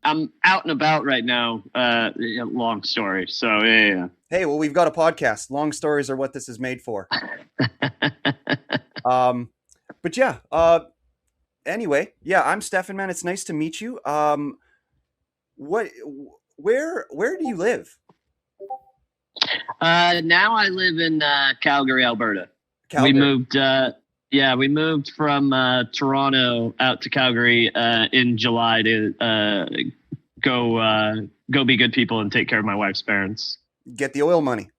I'm out and about right now. Long story. So yeah. Hey, well, we've got a podcast. Long stories are what this is made for. Um, but yeah. Anyway, yeah, I'm Stefan, man. It's nice to meet you. What, where do you live? Now I live in Calgary, Alberta. We Calgary. moved. We moved from Toronto out to Calgary in July to go go be good people and take care of my wife's parents. Get the oil money.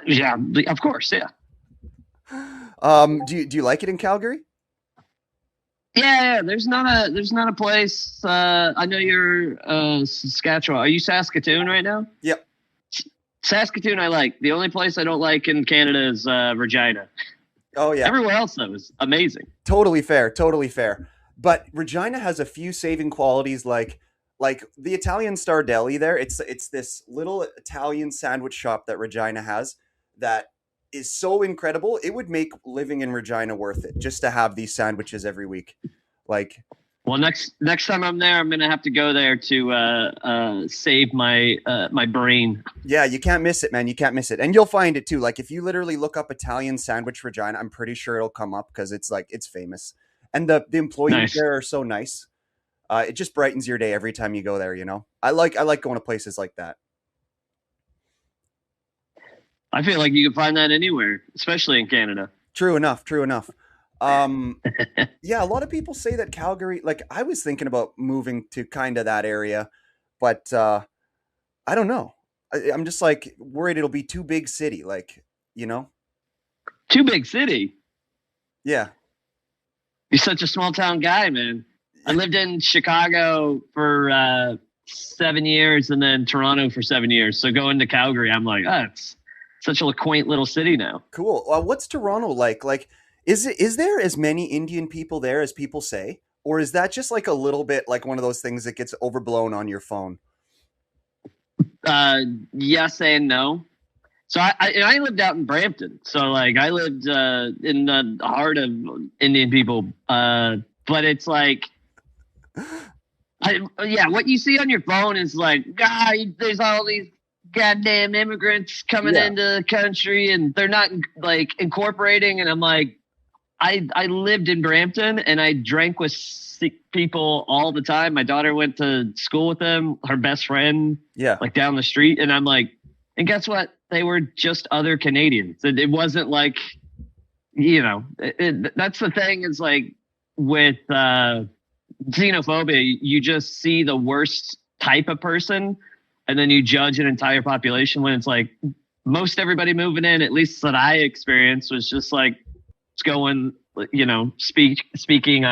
Yeah, of course. Yeah. Do you like it in Calgary? Yeah, there's not a place. I know you're Saskatchewan. Are you Saskatoon right now? Yep. Saskatoon, I like. The only place I don't like in Canada is Regina. Oh yeah. Everywhere else though is amazing. Totally fair. Totally fair. But Regina has a few saving qualities, like the Italian Star Deli. There, it's this little Italian sandwich shop that Regina has that is so incredible. It would make living in Regina worth it just to have these sandwiches every week. Like, Well, next time I'm there, I'm gonna have to go there to save my brain. yeah, you can't miss it, man. You can't miss it, and you'll find it too. Like if you literally look up Italian sandwich Regina, I'm pretty sure it'll come up because it's famous, and the employees Nice. there are so nice. It just brightens your day every time you go there. I like going to places like that. I feel like you can find that anywhere, especially in Canada. True enough. True enough. Yeah, a lot of people say that Calgary. Like I was thinking about moving to kind of that area, but I don't know. I'm just like worried it'll be too big city. Like you know. Too big city. Yeah. You're such a small town guy, man. I lived in Chicago for 7 years and then Toronto for 7 years. So going to Calgary, I'm like, it's such a quaint little city now. Cool. What's Toronto like? Like, is there as many Indian people there as people say, or is that just like a little bit like one of those things that gets overblown on your phone? Uh, yes and no. So I lived out in Brampton. So like I lived in the heart of Indian people. But it's like what you see on your phone is like, God, there's all these goddamn immigrants coming Yeah. into the country and they're not like incorporating. And I'm like, I lived in Brampton and I drank with sick people all the time. My daughter went to school with them, her best friend, Yeah. like down the street. And I'm like, and guess what? They were just other Canadians. It wasn't like, that's the thing is like with xenophobia, you just see the worst type of person and then you judge an entire population when it's like most everybody moving in, at least that I experienced, was just like it's going, speaking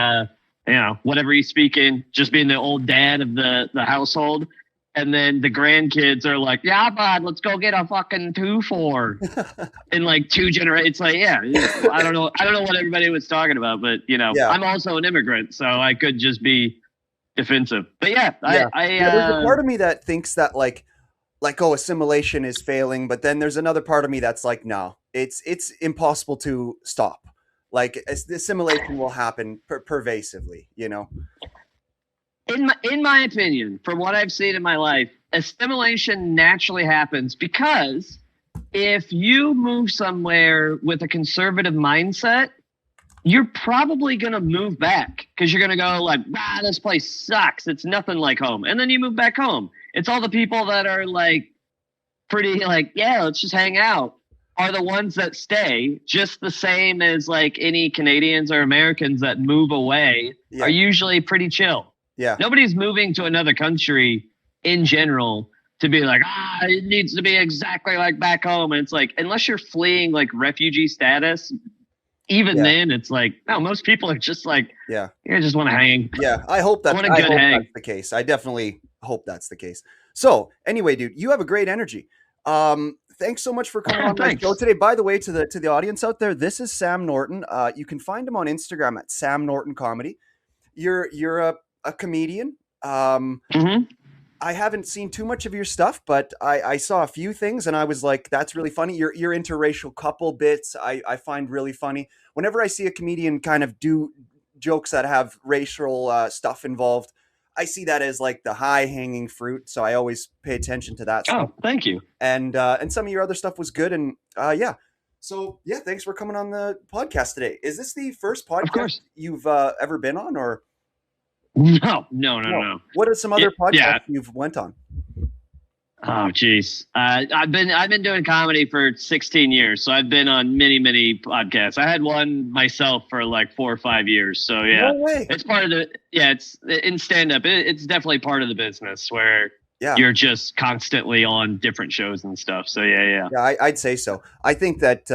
whatever he's speaking, just being the old dad of the household. And then the grandkids are like, yeah, bud, let's go get a fucking 2-4 in like 2 generations. It's like, yeah, I don't know what everybody was talking about, but Yeah. I'm also an immigrant, so I could just be defensive. But yeah, Yeah. Yeah. There's a part of me that thinks that oh, assimilation is failing, but then there's another part of me that's like, no, it's impossible to stop. Like assimilation will happen pervasively. in my opinion, from what I've seen in my life, assimilation naturally happens because if you move somewhere with a conservative mindset, you're probably going to move back because you're going to go like, this place sucks. It's nothing like home. And then you move back home. It's all the people that are like pretty like, yeah, let's just hang out are the ones that stay, just the same as like any Canadians or Americans that move away Yeah. are usually pretty chill. Yeah. Nobody's moving to another country in general to be like, it needs to be exactly like back home. And it's like, unless you're fleeing like refugee status, even Yeah. then it's like, no, most people are just like, Yeah. I just want to hang. Yeah. I hope I want a good hang. that's the case. I definitely hope that's the case. So anyway, dude, you have a great energy. Thanks so much for coming on my Thanks. show today. By the way, to the audience out there, this is Sam Norton. You can find him on Instagram at Sam Norton Comedy. You're a comedian. Mhm. I haven't seen too much of your stuff, but I saw a few things and I was like, that's really funny. Your interracial couple bits I find really funny. Whenever I see a comedian kind of do jokes that have racial stuff involved, I see that as like the high hanging fruit. So I always pay attention to that stuff. Oh, thank you. And some of your other stuff was good. And yeah. So yeah, thanks for coming on the podcast today. Is this the first Of podcast course. you've ever been on, or No. what are some other podcasts Yeah. you've went on? Oh, geez. I've been doing comedy for 16 years, so I've been on many podcasts. I had one myself for like 4 or 5 years. So yeah, No way. it's part of the it's in stand up. It's definitely part of the business where Yeah. you're just constantly on different shows and stuff. So yeah. Yeah, I'd say so. I think that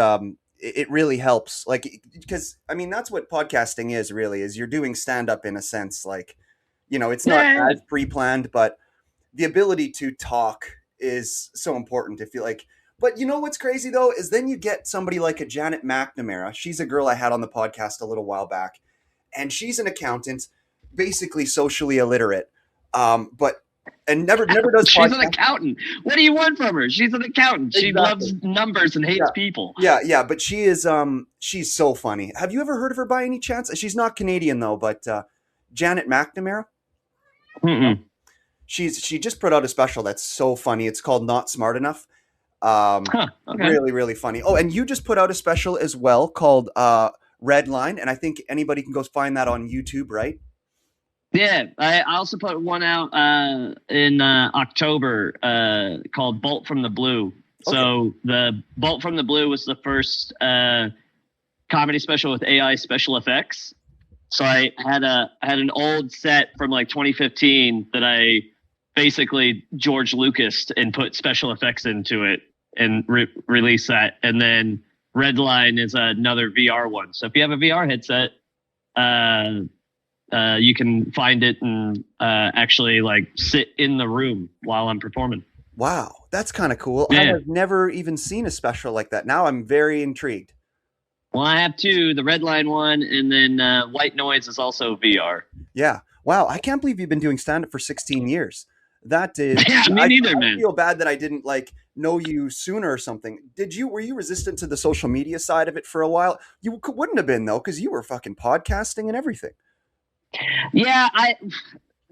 it really helps, like, because I mean that's what podcasting is really. Is you're doing stand up in a sense, like, it's not Yeah. as pre-planned, but the ability to talk is so important. If you like, but what's crazy though is then you get somebody like a Janet McNamara. She's a girl I had on the podcast a little while back, and she's an accountant, basically socially illiterate, but and never does. She's an accountant. What do you want from her? She's an accountant. She Exactly. loves numbers and hates people. Yeah, but she is she's so funny. Have you ever heard of her by any chance? She's not Canadian though, but Janet McNamara. Mm-mm. She just put out a special that's so funny. It's called Not Smart Enough. Okay. Really funny. Oh, and you just put out a special as well called Red Line, and I think anybody can go find that on YouTube, right? Yeah, I also put one out in October called Bolt from the Blue. Okay. So the Bolt from the Blue was the first comedy special with AI special effects. So I had an old set from like 2015 that I basically George Lucas and put special effects into it and released that. And then Red Line is another VR one. So if you have a VR headset, you can find it and actually like sit in the room while I'm performing. Wow, that's kind of cool. Yeah. I have never even seen a special like that. Now I'm very intrigued. Well, I have two, the Red Line one, and then White Noise is also VR. Yeah. Wow, I can't believe you've been doing stand-up for 16 years. That is... Yeah, me neither, I man. feel bad that I didn't know you sooner or something. Were you resistant to the social media side of it for a while? You wouldn't have been though, because you were fucking podcasting and everything. Yeah,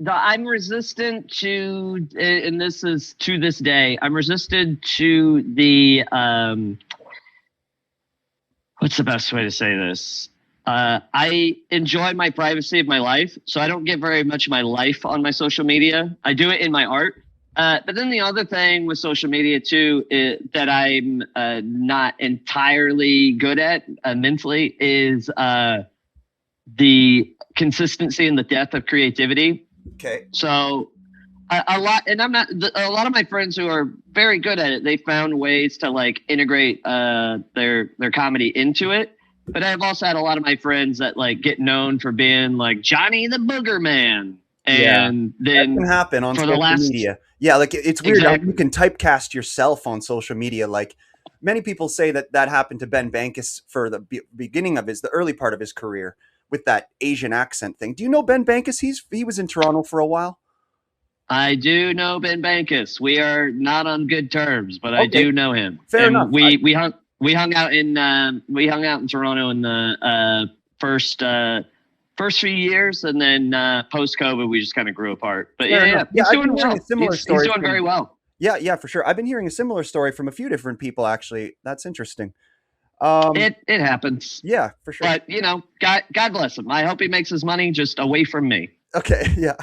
I'm resistant to, and this is to this day, I'm resistant to the, what's the best way to say this? I enjoy my privacy of my life, so I don't get very much of my life on my social media. I do it in my art. But then the other thing with social media too that I'm not entirely good at mentally is the consistency and the depth of creativity. Okay. So a lot of my friends who are very good at it, they found ways to like integrate their comedy into it. But I've also had a lot of my friends that like get known for being like Johnny the Booger Man. And then that can happen on for social media. Yeah, like it's weird how you can typecast yourself on social media. Like many people say that happened to Ben Bankus for the beginning of the early part of his career with that Asian accent thing. Do you know Ben Bankus? He was in Toronto for a while. I do know Ben Bankus. We are not on good terms, but I do know him. Fair enough. We hung out in Toronto in the first few years, and then post COVID we just kind of grew apart. But yeah, he's doing well. He's doing very well. Yeah, for sure. I've been hearing a similar story from a few different people actually. That's interesting. It happens. Yeah, for sure. But God bless him. I hope he makes his money just away from me. Okay, yeah.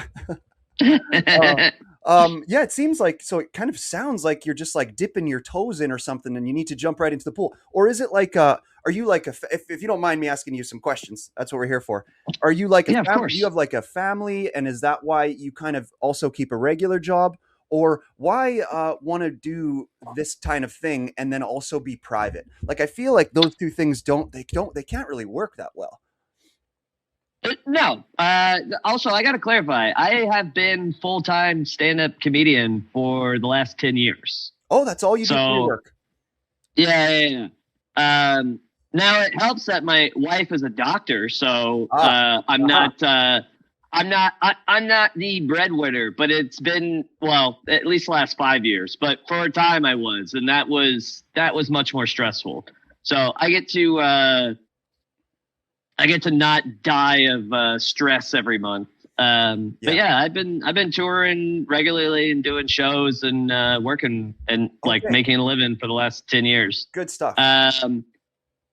Yeah, it seems like, so it kind of sounds like you're just like dipping your toes in or something and you need to jump right into the pool. Or is it like, are you like, if you don't mind me asking you some questions, that's what we're here for. Are you like, of course. Do you have like a family, and is that why you kind of also keep a regular job? Or why want to do this kind of thing and then also be private? Like, I feel like those two things they can't really work that well. No. Also, I got to clarify. I have been full-time stand-up comedian for the last 10 years. Oh, that's all you do for your work? Yeah. Now it helps that my wife is a doctor, so I'm not the breadwinner, but it's been, well, at least the last 5 years. But for a time I was, and that was much more stressful. So I get to not die of stress every month. But yeah, I've been touring regularly and doing shows and working and like making a living for the last 10 years. Good stuff.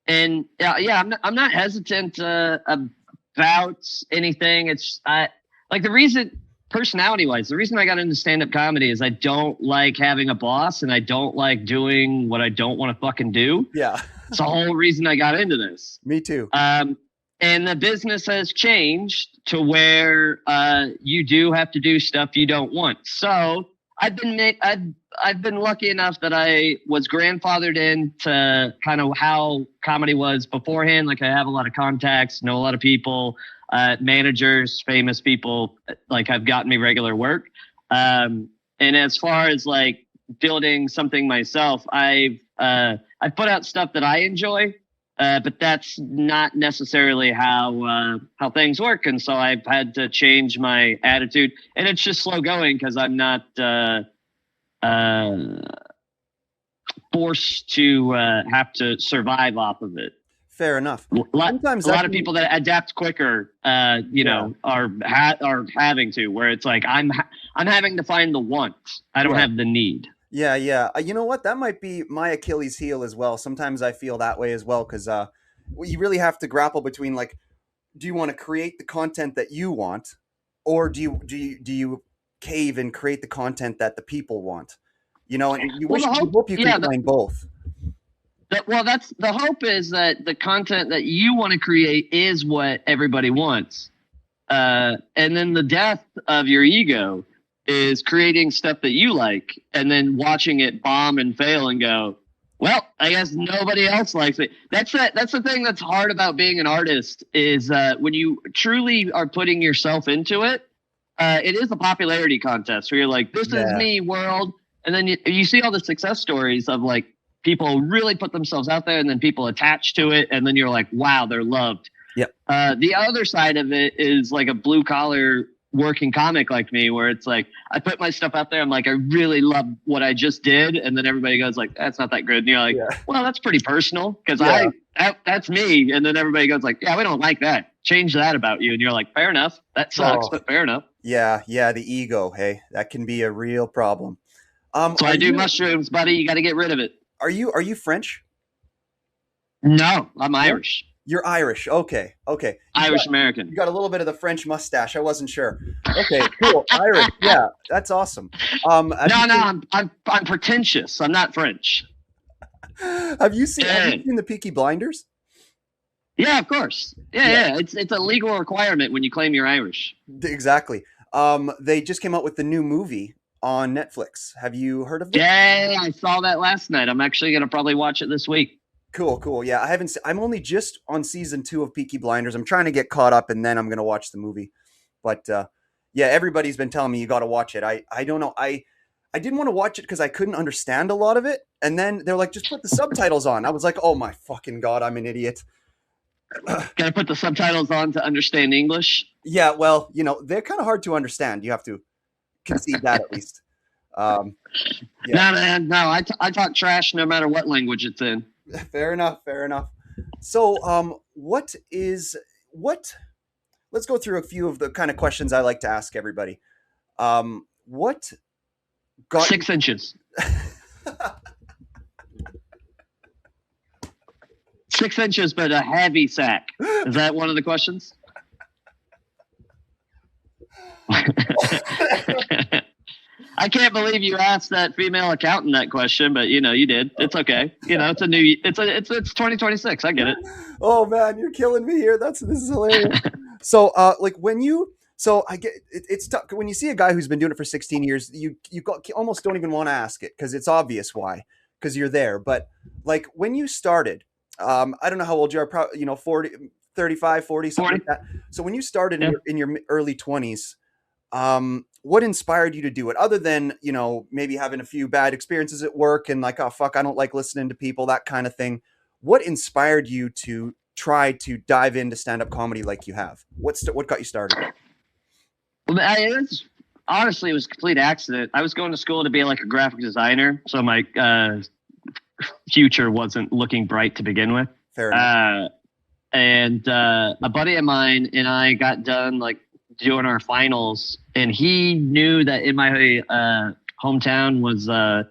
And yeah, I'm not hesitant about anything. It's like the reason, personality wise, the reason I got into stand up comedy is I don't like having a boss and I don't like doing what I don't want to fucking do. Yeah. It's the whole reason I got into this. Me too. And the business has changed to where you do have to do stuff you don't want. So I've been lucky enough that I was grandfathered into kind of how comedy was beforehand. Like I have a lot of contacts, know a lot of people, managers, famous people. Like have gotten me regular work. And as far as like building something myself, I've put out stuff that I enjoy. But that's not necessarily how things work. And so I've had to change my attitude. And it's just slow going because I'm not forced to have to survive off of it. Fair enough. Sometimes a lot of people that adapt quicker, know, are having to, where it's like I'm having to find the want. I don't have the need. Yeah. You know what? That might be my Achilles heel as well. Sometimes I feel that way as well because you really have to grapple between like, do you want to create the content that you want, or do you cave and create the content that the people want? You know, and you hope you can find both. That's the hope, is that the content that you want to create is what everybody wants, and then the death of your ego is creating stuff that you like and then watching it bomb and fail and go, well, I guess nobody else likes it. That's the thing that's hard about being an artist is when you truly are putting yourself into it, it is a popularity contest where you're like, this is me world. And then you see all the success stories of like people really put themselves out there and then people attach to it. And then you're like, wow, they're loved. Yep. The other side of it is like a blue collar working comic like me, where it's like I put my stuff out there, I'm like, I really love what I just did, and then everybody goes like, that's not that good, and you're like, well, that's pretty personal because that's me, and then everybody goes like, yeah, we don't like that, change that about you, and you're like, fair enough, that sucks, but fair enough. The ego, hey, that can be a real problem. So I do mushrooms, buddy. You got to get rid of it. Are you French? No, I'm Irish. You're Irish. Okay. Irish American. You got a little bit of the French mustache. I wasn't sure. Okay, cool. Irish. Yeah, that's awesome. I'm pretentious. I'm not French. Have you seen the Peaky Blinders? Yeah, of course. Yeah. It's a legal requirement when you claim you're Irish. Exactly. They just came out with the new movie on Netflix. Have you heard of it? Yeah, I saw that last night. I'm actually going to probably watch it this week. Cool. Yeah, I'm only just on season 2 of Peaky Blinders. I'm trying to get caught up and then I'm going to watch the movie. But everybody's been telling me you got to watch it. I don't know. I didn't want to watch it because I couldn't understand a lot of it. And then they're like, just put the subtitles on. I was like, oh my fucking God, I'm an idiot. Got to put the subtitles on to understand English? Yeah, well, they're kind of hard to understand. You have to concede that at least. No, I talk trash no matter what language it's in. Fair enough. So, let's go through a few of the kind of questions I like to ask everybody. What got 6 inches? 6 inches, but a heavy sack. Is that one of the questions? I can't believe you asked that female accountant that question, but you did. It's okay. It's 2026. I get it. Oh man, you're killing me here. This is hilarious. So, I get it's tough when you see a guy who's been doing it for 16 years. You almost don't even want to ask it because it's obvious why, because you're there. But like when you started, I don't know how old you are. Probably 40, 35, 40, something like that. So when you started in your early 20s. What inspired you to do it other than, maybe having a few bad experiences at work and like, oh, fuck, I don't like listening to people, that kind of thing. What inspired you to try to dive into stand-up comedy like you have? What got you started? Well, honestly, it was a complete accident. I was going to school to be like a graphic designer. So my future wasn't looking bright to begin with. Fair enough. And a buddy of mine and I got done like doing our finals, and he knew that in my hometown was a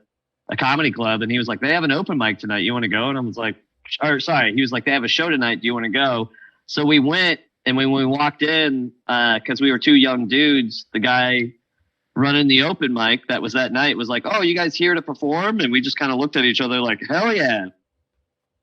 comedy club, and he was like, "They have an open mic tonight. You want to go?" And I was like, "Or sorry," he was like, "They have a show tonight. Do you want to go?" So we went, and when we walked in, because we were two young dudes, the guy running the open mic that was that night was like, "Oh, you guys here to perform?" And we just kind of looked at each other like, "Hell yeah."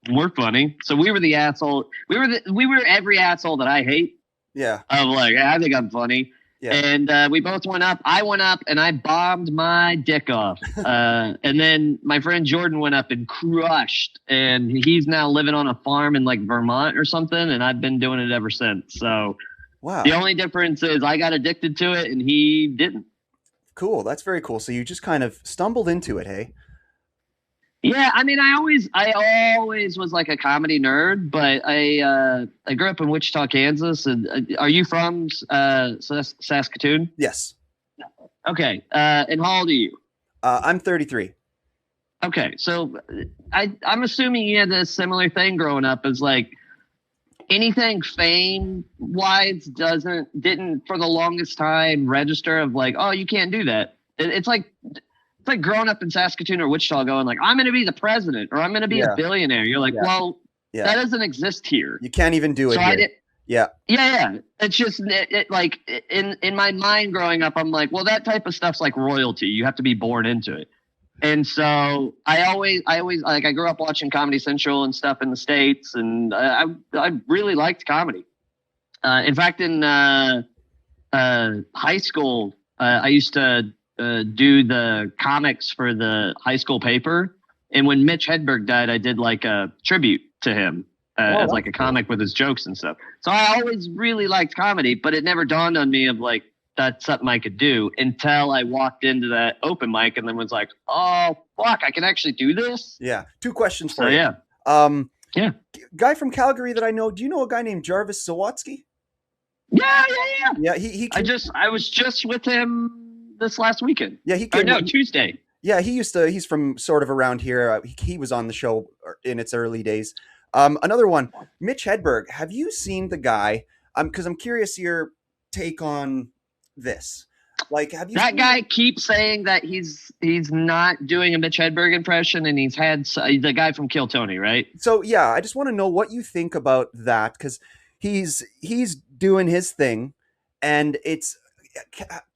We're funny. So we were the asshole. We were every asshole that I hate. Yeah. Of like, I think I'm funny. Yeah. And we both went up. I went up and I bombed my dick off. And then my friend Jordan went up and crushed. And he's now living on a farm in like Vermont or something. And I've been doing it ever since. So wow. The only difference is I got addicted to it and he didn't. Cool. That's very cool. So you just kind of stumbled into it, hey? Yeah, I mean, I always was like a comedy nerd, but I grew up in Wichita, Kansas. And are you from Saskatoon? Yes. Okay. And how old are you? I'm 33. Okay, so I'm assuming you had a similar thing growing up. As like anything fame wise didn't for the longest time register of like, oh, you can't do that. It's like growing up in Saskatoon or Wichita going like, I'm going to be the president or I'm going to be a billionaire. You're like, well, that doesn't exist here. You can't even do it. So here. Yeah. It's just like in my mind growing up, I'm like, well, that type of stuff's like royalty. You have to be born into it. And so I always like, I grew up watching Comedy Central and stuff in the States. And I really liked comedy. In fact, in high school, I used to do the comics for the high school paper. And when Mitch Hedberg died, I did like a tribute to him as like a comic with his jokes and stuff. So I always really liked comedy, but it never dawned on me of like, that's something I could do until I walked into that open mic and then was like, oh, fuck, I can actually do this. Yeah. 2 questions for you. Yeah. Guy from Calgary that I know. Do you know a guy named Jarvis Sawatsky? Yeah. Yeah. I was just with him this last weekend. Yeah, Tuesday. Yeah, he's from sort of around here. He was on the show in its early days. Another one, Mitch Hedberg. Have you seen the guy? Because I'm curious your take on this. Like, have you? That guy keeps saying that he's not doing a Mitch Hedberg impression, and he's had the guy from Kill Tony, right? So yeah, I just want to know what you think about that because he's doing his thing, and it's.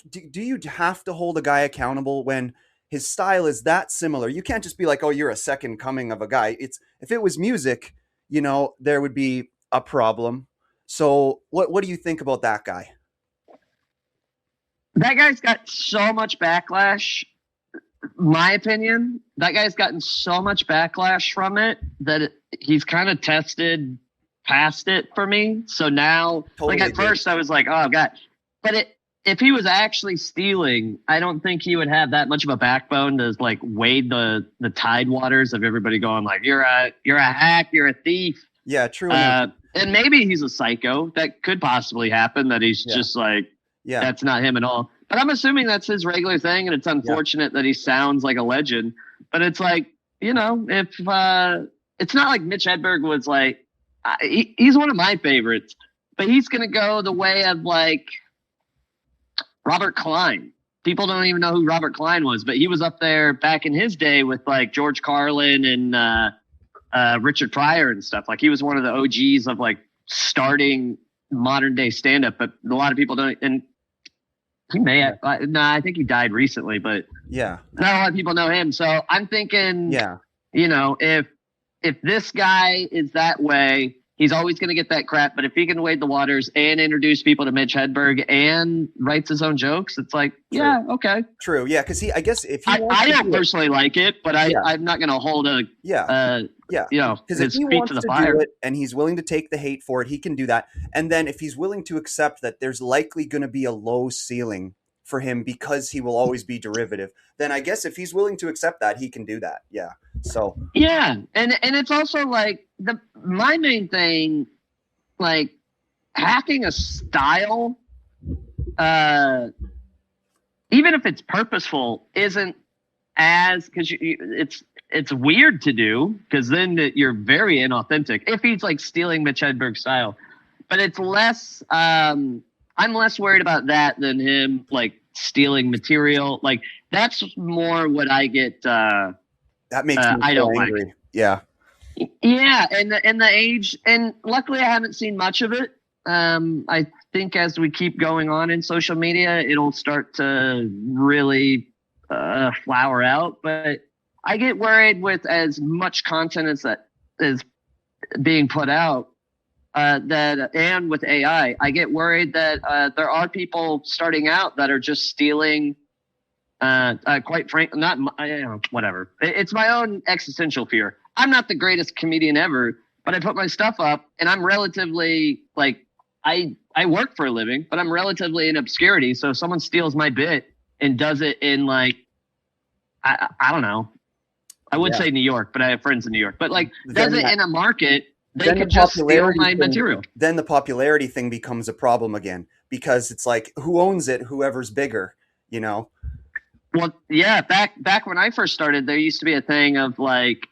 Do you have to hold a guy accountable when his style is that similar? You can't just be like, oh, you're a second coming of a guy. If it was music, there would be a problem. So what do you think about that guy? That guy's got so much backlash. My opinion, that guy's gotten so much backlash from it that he's kind of tested past it for me. So now, totally like at first I was like, oh God, but if he was actually stealing, I don't think he would have that much of a backbone to like wade the tide waters of everybody going like, you're a hack, you're a thief. Yeah, true. And maybe he's a psycho. That could possibly happen. That he's just like, that's not him at all. But I'm assuming that's his regular thing, and it's unfortunate that he sounds like a legend. But it's like, if it's not like Mitch Hedberg was like, he's one of my favorites, but he's gonna go the way of like Robert Klein. People don't even know who Robert Klein was, but he was up there back in his day with like George Carlin and Richard Pryor and stuff. Like he was one of the OGs of like starting modern day stand up, but a lot of people don't. And he may have, I think he died recently, but not a lot of people know him. So I'm thinking, if this guy is that way, he's always going to get that crap. But if he can wade the waters and introduce people to Mitch Hedberg and writes his own jokes, it's like, okay. True. Yeah. Because I guess if he I don't personally like it, but I'm not going to hold his feet to the fire. Do it and he's willing to take the hate for it, he can do that. And then if he's willing to accept that there's likely going to be a low ceiling for him because he will always be derivative, then I guess if he's willing to accept that, he can do that. Yeah. So and it's also like my main thing, like hacking a style, even if it's purposeful, isn't as because it's weird to do because then you're very inauthentic if he's like stealing Mitch Hedberg's style, but it's less I'm less worried about that than him like stealing material. Like that's more what I get. That makes me I so don't like. angry. Yeah. Yeah, and the age, and luckily I haven't seen much of it. I think as we keep going on in social media, it'll start to really flower out. But I get worried with as much content as that is being put out. That and with AI, I get worried that there are people starting out that are just stealing. Quite frank, not whatever. It's my own existential fear. I'm not the greatest comedian ever, but I put my stuff up, and I'm relatively like I work for a living, but I'm relatively in obscurity. So if someone steals my bit and does it in like I don't know, I would say New York, but I have friends in New York. But like does it in a market, they could just steal my material. Then the popularity thing becomes a problem again because it's like who owns it? Whoever's bigger, you know. Well, yeah, back when I first started, there used to be a thing of like,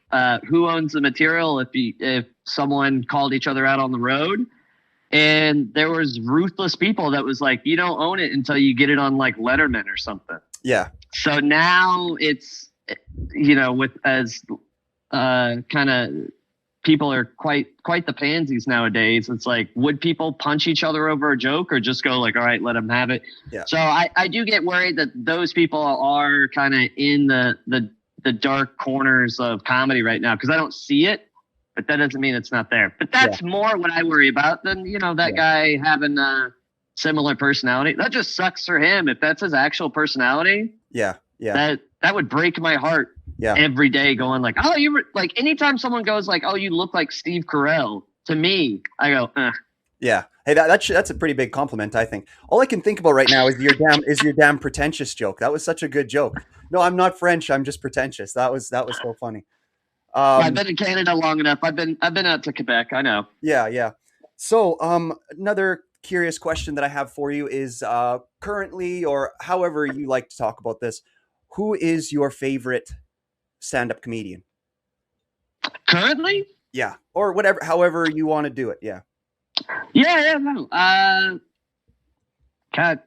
who owns the material if someone called each other out on the road, and there was ruthless people that was like, you don't own it until you get it on like Letterman or something. Yeah. So now it's, with as kind of people are quite the pansies nowadays. It's like, would people punch each other over a joke or just go like, all right, let them have it? Yeah. So I do get worried that those people are kind of in the dark corners of comedy right now because I don't see it, but that doesn't mean it's not there. But that's more what I worry about than, that guy having a similar personality. That just sucks for him. If that's his actual personality. Yeah. Yeah. That would break my heart. Yeah. Every day going like, oh, you like anytime someone goes like, oh, you look like Steve Carell to me, I go, Yeah. Hey, that's a pretty big compliment, I think. All I can think about right now is your damn pretentious joke. That was such a good joke. No, I'm not French. I'm just pretentious. That was so funny. I've been in Canada long enough. I've been out to Quebec. I know. Yeah. Yeah. So, another curious question that I have for you is, currently, or however you like to talk about this, who is your favorite stand-up comedian currently? Yeah, or whatever, however you want to do it. No. God,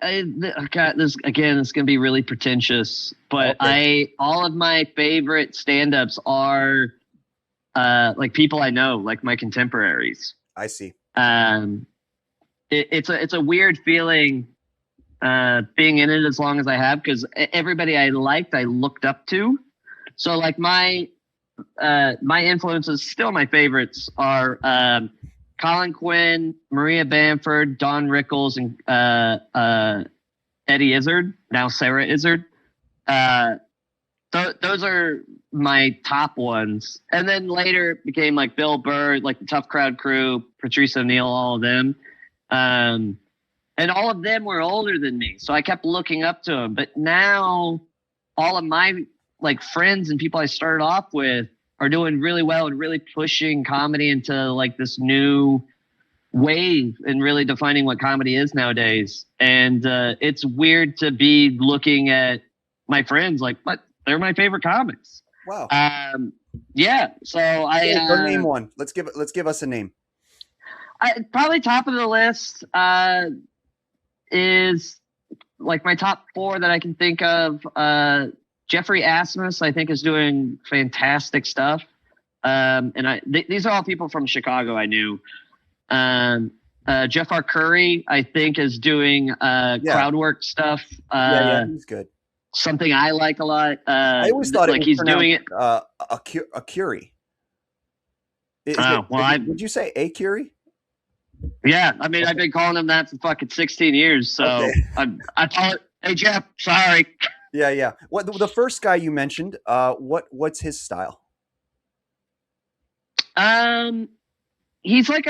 this again, it's gonna be really pretentious, but okay. All of my favorite stand-ups are like people I know, like my contemporaries. I see. It's a weird feeling being in it as long as I have, because everybody I liked, I looked up to. So like my influences, still my favorites are Colin Quinn, Maria Bamford, Don Rickles, and Eddie Izzard, now Sarah Izzard. Those are my top ones. And then later it became like Bill Burr, like the Tough Crowd crew, Patrice O'Neill, all of them. And all of them were older than me. So I kept looking up to them. But now all of my like friends and people I started off with are doing really well and really pushing comedy into like this new wave and really defining what comedy is nowadays. And it's weird to be looking at my friends like, what? They're my favorite comics. Wow. Yeah. So go name one. Let's give us a name. Probably top of the list is like my top four that I can think of. Jeffrey Asmus, I think, is doing fantastic stuff. And these are all people from Chicago I knew. Jeff R. Curry, I think, is doing crowd work stuff. He's good. Something I like a lot. I always thought like he's doing it. A Curie. Would you say a Curie? Yeah, I mean, I've been calling him that for fucking 16 years. So I call it, hey, Jeff, sorry. Yeah. What the first guy you mentioned? What's his style? He's like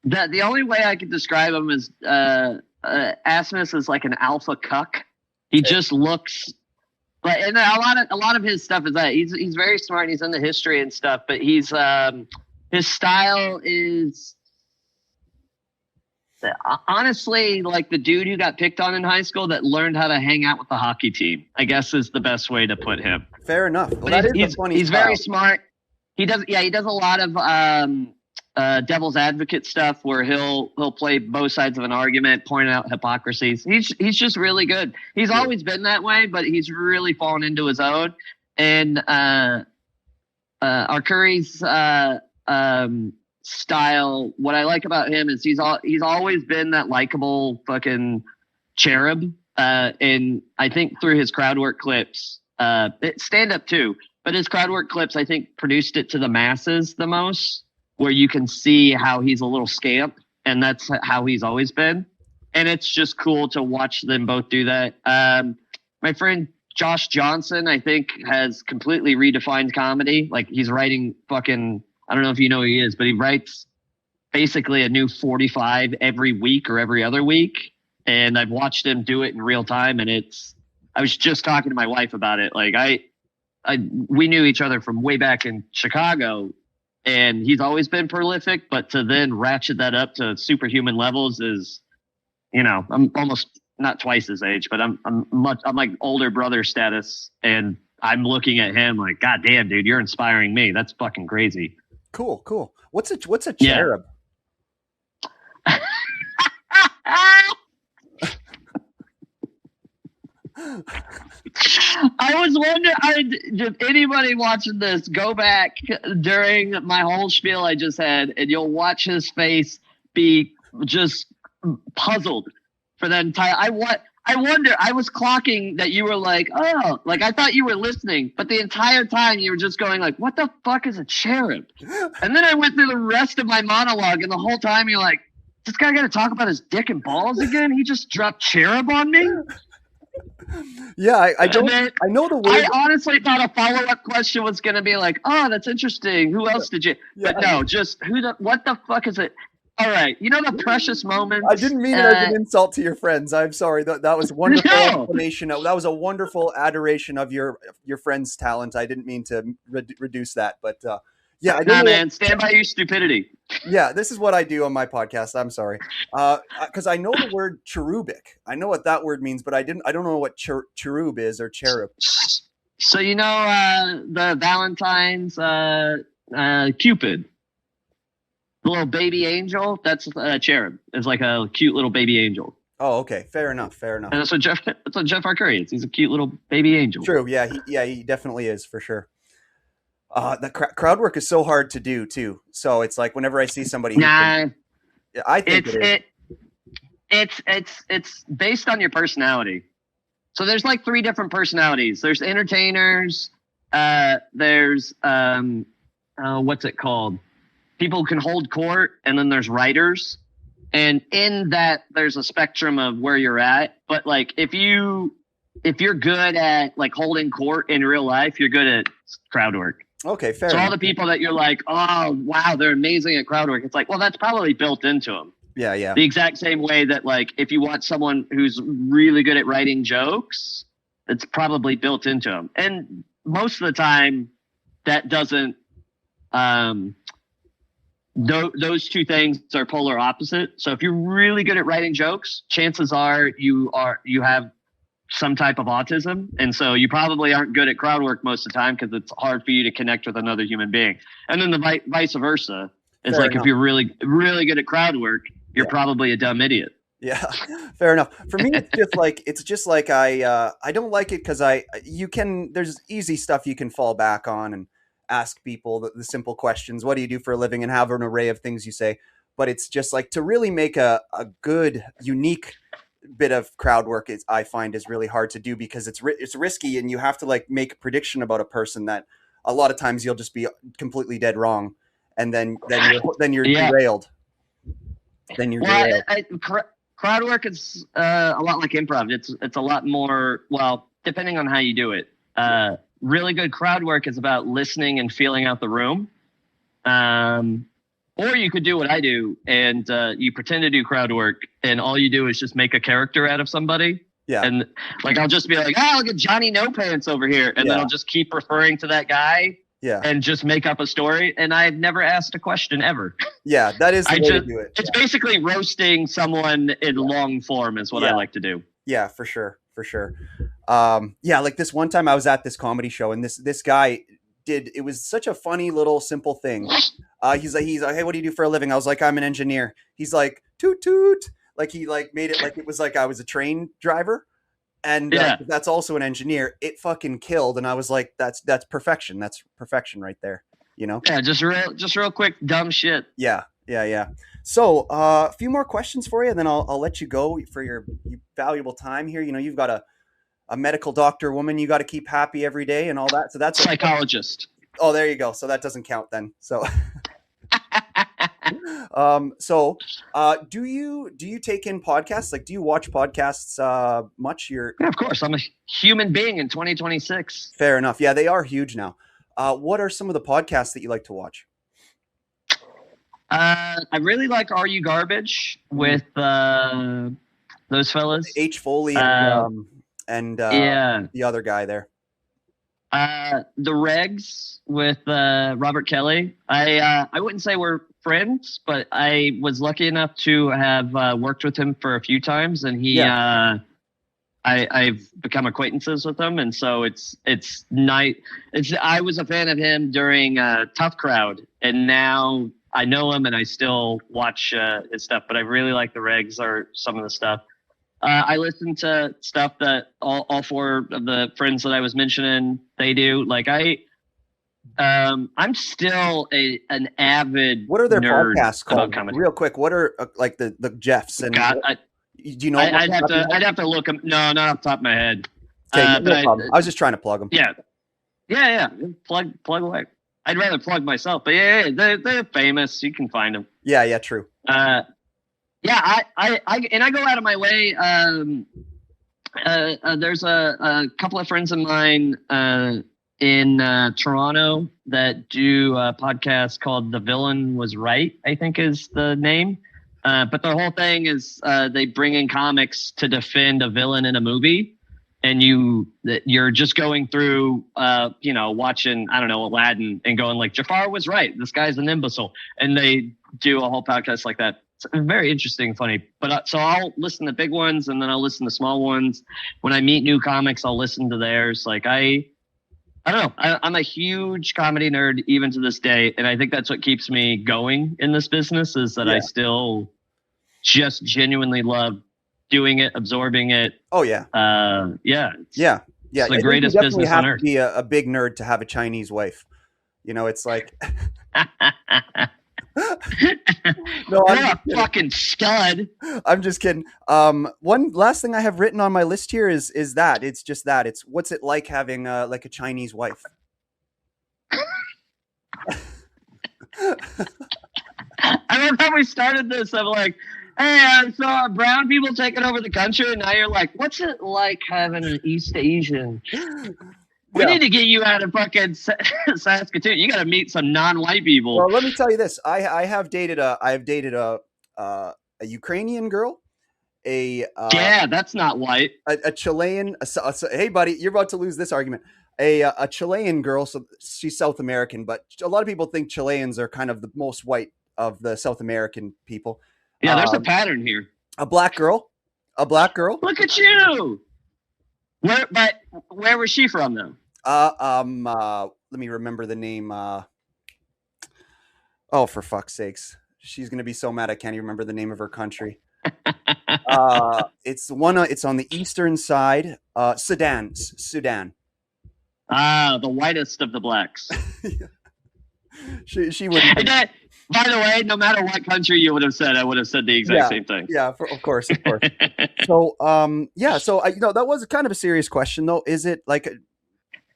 the only way I could describe him is Asmus is like an alpha cuck. He just looks like, and a lot of his stuff is that he's very smart and he's into history and stuff, but he's his style is honestly like the dude who got picked on in high school that learned how to hang out with the hockey team, I guess is the best way to put him. Fair enough. Well, he's very smart. He does a lot of devil's advocate stuff where he'll play both sides of an argument, point out hypocrisies. He's just really good. He's always been that way, but he's really fallen into his own. And Arcuri's style, what I like about him is he's always been that likable fucking cherub. And I think through his crowd work clips, stand up too, but his crowd work clips, I think, produced it to the masses the most, where you can see how he's a little scamp, and that's how he's always been. And it's just cool to watch them both do that. My friend Josh Johnson, I think, has completely redefined comedy. Like, he's writing fucking, I don't know if you know who he is, but he writes basically a new 45 every week or every other week. And I've watched him do it in real time. And I was just talking to my wife about it. Like, we knew each other from way back in Chicago, and he's always been prolific, but to then ratchet that up to superhuman levels is, I'm almost not twice his age, but I'm like older brother status, and I'm looking at him like, God damn, dude, you're inspiring me. That's fucking crazy. Cool. What's a cherub? Yeah. I was wondering, if anybody watching this, go back during my whole spiel I just had, and you'll watch his face be just puzzled for that entire. I wonder. I was clocking that you were like, oh, like I thought you were listening, but the entire time you were just going like, what the fuck is a cherub? And then I went through the rest of my monologue, and the whole time you're like, this guy got to talk about his dick and balls again? He just dropped cherub on me. Yeah, I know the word. I honestly thought a follow-up question was going to be like, oh, that's interesting. Who else did you? Yeah. But no, just what the fuck is it? All right. You know, the precious moments. I didn't mean it as an insult to your friends. I'm sorry. That was a wonderful explanation. That was a wonderful adoration of your friend's talent. I didn't mean to reduce that, but yeah. I don't know, man. Stand by your stupidity. Yeah, this is what I do on my podcast. I'm sorry. Because I know the word cherubic. I know what that word means, but I don't know what cherub is or cherub. So the Valentine's Cupid, the little baby angel. That's a cherub. It's like a cute little baby angel. Oh, okay. Fair enough. And that's what Jeff Arcuri is. He's a cute little baby angel. True. Yeah. He definitely is, for sure. The crowd work is so hard to do too. So it's like whenever I see somebody, I think it's based on your personality. So there's like 3 different personalities. There's entertainers. There's what's it called? People who can hold court, and then there's writers. And in that, there's a spectrum of where you're at. But like, if you're good at like holding court in real life, you're good at crowd work. Okay, fair. So enough. all the people that you're like, oh, wow, they're amazing at crowd work. It's like, well, that's probably built into them. Yeah. The exact same way that, like, if you want someone who's really good at writing jokes, it's probably built into them. And most of the time, that doesn't. Those two things are polar opposite. So if you're really good at writing jokes, chances are you have some type of autism, and so you probably aren't good at crowd work most of the time because it's hard for you to connect with another human being. And then the vice versa is like, if you're really really good at crowd work, you're probably a dumb idiot. Yeah, fair enough. For me, it's just like I don't like it because there's easy stuff you can fall back on and ask people the simple questions. What do you do for a living? And have an array of things you say. But it's just like to really make a good, unique bit of crowd work I find is really hard to do because it's risky, and you have to like make a prediction about a person that a lot of times you'll just be completely dead wrong, and then you're derailed. Then you're derailed. Crowd work is a lot like improv. It's a lot more, well, depending on how you do it. Really good crowd work is about listening and feeling out the room. Or you could do what I do, and you pretend to do crowd work, and all you do is just make a character out of somebody. Yeah. And like, I'll just be like, oh, look at Johnny No Pants over here. And then I'll just keep referring to that guy. Yeah. And just make up a story. And I've never asked a question ever. Yeah, that is the way to do it. It's basically roasting someone in long form is what I like to do. Yeah, for sure. Like this one time I was at this comedy show, and this guy it was such a funny little simple thing. He's like, hey, what do you do for a living? I was like, I'm an engineer. He's like, toot toot. Like he like made it like it was like I was a train driver, and Yeah. that's also an engineer. It fucking killed, and I was like, that's perfection. That's perfection right there. You know? Yeah, just real quick, dumb shit. Yeah, yeah, yeah. So, a few more questions for you, and then I'll let you go for your valuable time here. You know, you've got a medical doctor woman you got to keep happy every day and all that. So that's Psychologist. oh, there you go. So that doesn't count then. So, do you take in podcasts? Like, do you watch podcasts much? Yeah, of course. I'm a human being in 2026. Fair enough. Yeah, they are huge now. What are some of the podcasts that you like to watch? I really like Are You Garbage with those fellas. H. Foley and yeah, the other guy there. The Regs with Robert Kelly. I wouldn't say we're friends, but I was lucky enough to have worked with him for a few times, and I've become acquaintances with him, and so it's nice. I was a fan of him during Tough Crowd, and now I know him and I still watch his stuff. But I really like the Regs or some of the stuff. I listen to stuff that all four of the friends that I was mentioning they do. Like I'm still an avid. What are their nerd podcasts called? comedy. Real quick, what are like the Jeffs and? God, do you know? I'd have to look them. No, not off the top of my head. Okay, no problem. I was just trying to plug them. Yeah. Plug away. I'd rather plug myself, but yeah, they're famous. You can find them. Yeah, true. I go out of my way. There's a couple of friends of mine in Toronto that do a podcast called The Villain Was Right, I think is the name. But the whole thing is they bring in comics to defend a villain in a movie. And you're just going through, watching, I don't know, Aladdin and going like, Jafar was right. This guy's an imbecile. And they do a whole podcast like that. It's very interesting, funny. But so I'll listen to big ones and then I'll listen to small ones. When I meet new comics, I'll listen to theirs. Like I don't know. I'm a huge comedy nerd even to this day. And I think that's what keeps me going in this business is that I still just genuinely love doing it, absorbing it. Oh yeah. It's the greatest you business have on earth. To be a big nerd to have a Chinese wife. You know, it's like. No, I'm a fucking stud. I'm just kidding. One last thing I have written on my list here is that it's just that it's what's it like having like a Chinese wife. I remember when we started this. I'm like, hey, I saw brown people taking over the country, and now you're like, what's it like having an East Asian? We need to get you out of fucking Saskatoon. You got to meet some non-white people. Well, let me tell you this: I have dated a Ukrainian girl, that's not white. A Chilean. Hey, buddy, you're about to lose this argument. A Chilean girl, so she's South American, but a lot of people think Chileans are kind of the most white of the South American people. Yeah, there's a pattern here. A black girl. Look at you. Where was she from though? Let me remember the name. Oh, for fuck's sakes. She's going to be so mad I can't even remember the name of her country. It's on the eastern side. Sudan. The whitest of the blacks. She wouldn't. By the way, no matter what country you would have said, I would have said the exact same thing. Yeah, of course. So, that was kind of a serious question, though. Is it like?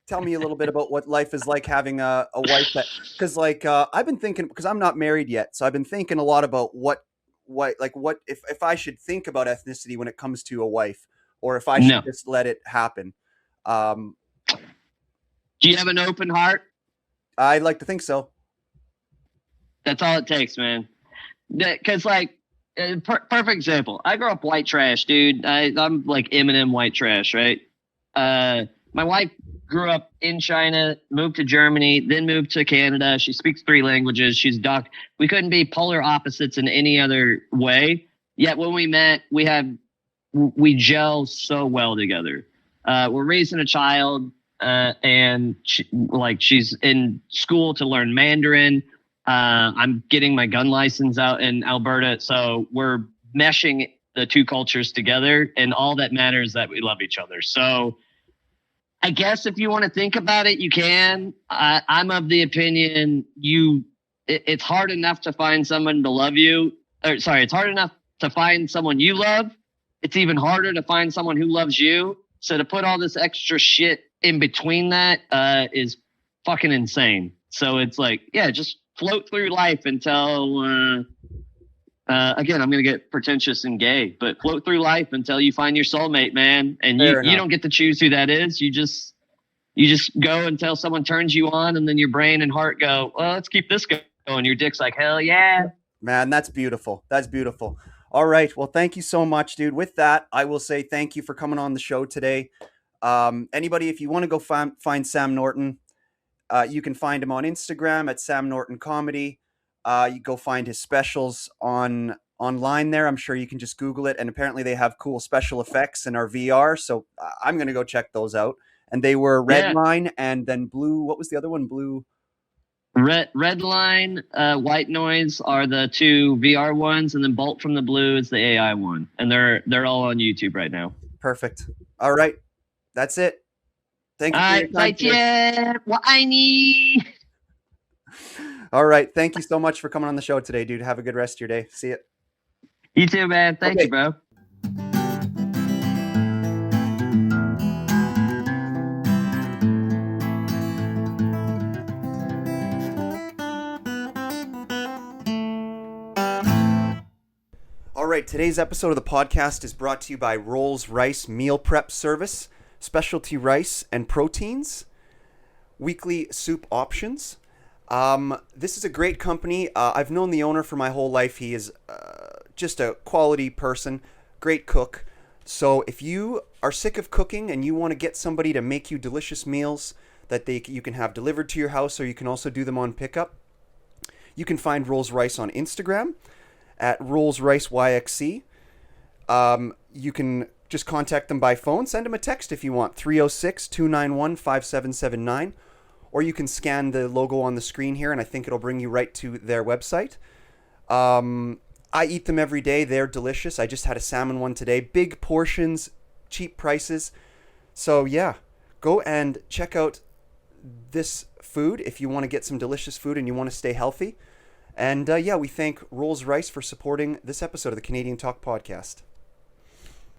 Tell me a little bit about what life is like having a wife that, because I've been thinking, because I'm not married yet, so I've been thinking a lot about what if I should think about ethnicity when it comes to a wife, or if I should just let it happen. Do you have an open heart? I'd like to think so. That's all it takes, man. Because, perfect example. I grew up white trash, dude. I'm like Eminem white trash, right? My wife grew up in China, moved to Germany, then moved to Canada. She speaks 3 languages. She's Dutch. We couldn't be polar opposites in any other way. Yet when we met, we gel so well together. We're raising a child, and she's in school to learn Mandarin. I'm getting my gun license out in Alberta. So we're meshing the two cultures together, and all that matters is that we love each other. So I guess if you want to think about it, you can. I'm of the opinion it's hard enough to find someone to love you. Or sorry, it's hard enough to find someone you love. It's even harder to find someone who loves you. So to put all this extra shit in between that is fucking insane. So it's like, yeah, just float through life until again, I'm going to get pretentious and gay, but float through life until you find your soulmate, man. And you don't get to choose who that is. You just go until someone turns you on, and then your brain and heart go, well, let's keep this going. Your dick's like, hell yeah. Man, that's beautiful. That's beautiful. All right. Well, thank you so much, dude. With that, I will say thank you for coming on the show today. Anybody, if you want to go find Sam Norton, you can find him on Instagram at Sam Norton Comedy. You go find his specials online there. I'm sure you can just Google it. And apparently they have cool special effects in our VR. So I'm going to go check those out. And they were Red Line and then Blue. What was the other one? Blue. Red Line, White Noise are the two VR ones, and then Bolt from the Blue is the AI one. And they're all on YouTube right now. Perfect. All right. That's it. Thank you for your time. All right. Thank you so much for coming on the show today, dude. Have a good rest of your day. See you. You too, man. Thank you, bro. All right, today's episode of the podcast is brought to you by Rolls-Royce Meal Prep Service, specialty rice and proteins, weekly soup options. This is a great company. I've known the owner for my whole life. He is just a quality person, great cook. So if you are sick of cooking and you want to get somebody to make you delicious meals that you can have delivered to your house, or you can also do them on pickup, you can find Rolls-Royce on Instagram at Rolls-Royce YXC. You can just contact them by phone. Send them a text if you want, 306-291-5779. Or you can scan the logo on the screen here, and I think it'll bring you right to their website. I eat them every day. They're delicious. I just had a salmon one today. Big portions, cheap prices. So yeah, go and check out this food if you want to get some delicious food and you want to stay healthy. And yeah, we thank Rolls-Royce for supporting this episode of the Canadian Talk Podcast.